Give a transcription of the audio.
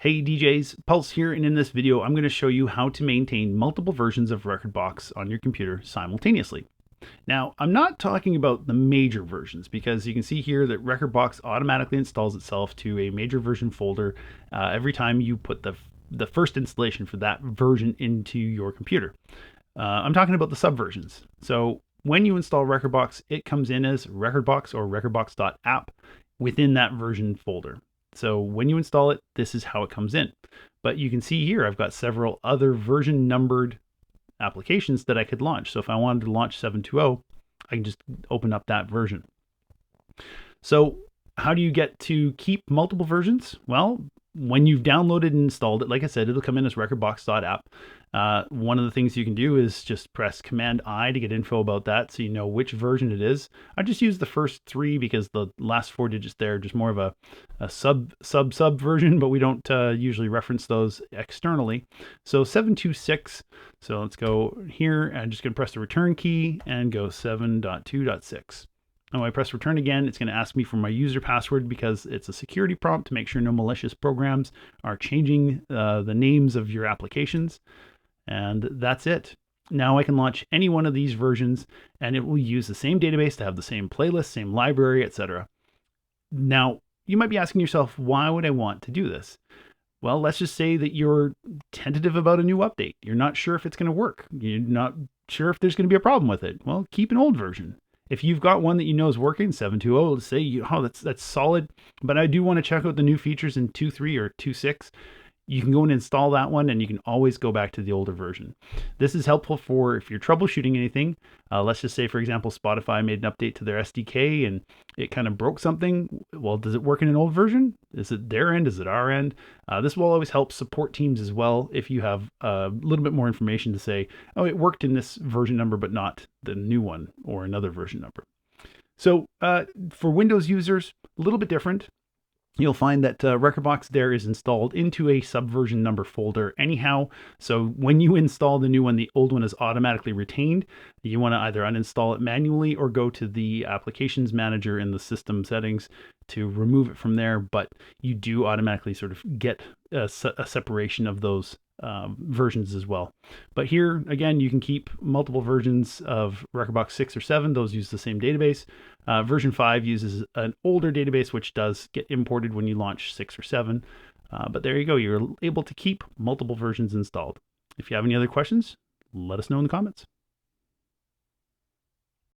Hey DJs, Pulse here, and in this video I'm going to show you how to maintain multiple versions of rekordbox on your computer simultaneously. Now, I'm not talking about the major versions because you can see here that rekordbox automatically installs itself to a major version folder every time you put the first installation for that version into your computer. I'm talking about the subversions. So when you install rekordbox, it comes in as rekordbox or rekordbox.app within that version folder. So when you install it, this is how it comes in. But you can see here, I've got several other version numbered applications that I could launch. So if I wanted to launch 7.2.0, I can just open up that version. So how do you get to keep multiple versions? Well, when you've downloaded and installed it, like I said, it'll come in as rekordbox.app. One of the things you can do is just press Command I to get info about that so you know which version it is. I just use the first three because the last four digits there are just more of a sub version, but we don't usually reference those externally. So 7.2.6. So let's go here. I'm just going to press the return key and go 7.2.6. And when I press return again, it's going to ask me for my user password because it's a security prompt to make sure no malicious programs are changing the names of your applications. And that's it. Now I can launch any one of these versions and it will use the same database to have the same playlist, same library, etc. Now, you might be asking yourself, why would I want to do this? Well, let's just say that you're tentative about a new update. You're not sure if it's going to work. You're not sure if there's going to be a problem with it. Well, keep an old version. If you've got one that you know is working, 7.2.0, let's say, that's solid, but I do want to check out the new features in 2.3 or 2.6, you can go and install that one and you can always go back to the older version. This is helpful for if you're troubleshooting anything. Let's just say, for example, Spotify made an update to their SDK and it kind of broke something. Well, does it work in an old version? Is it their end? Is it our end? This will always help support teams as well if you have a little bit more information to say, oh, it worked in this version number, but not the new one or another version number. So for Windows users, a little bit different. You'll find that rekordbox there is installed into a subversion number folder anyhow. So when you install the new one, the old one is automatically retained. You want to either uninstall it manually or go to the applications manager in the system settings to remove it from there. But you do automatically sort of get a separation of those versions as well. But here again, you can keep multiple versions of rekordbox 6 or 7. Those use the same database. Version 5 uses an older database, which does get imported when you launch 6 or 7. But there you go. You're able to keep multiple versions installed. If you have any other questions, let us know in the comments.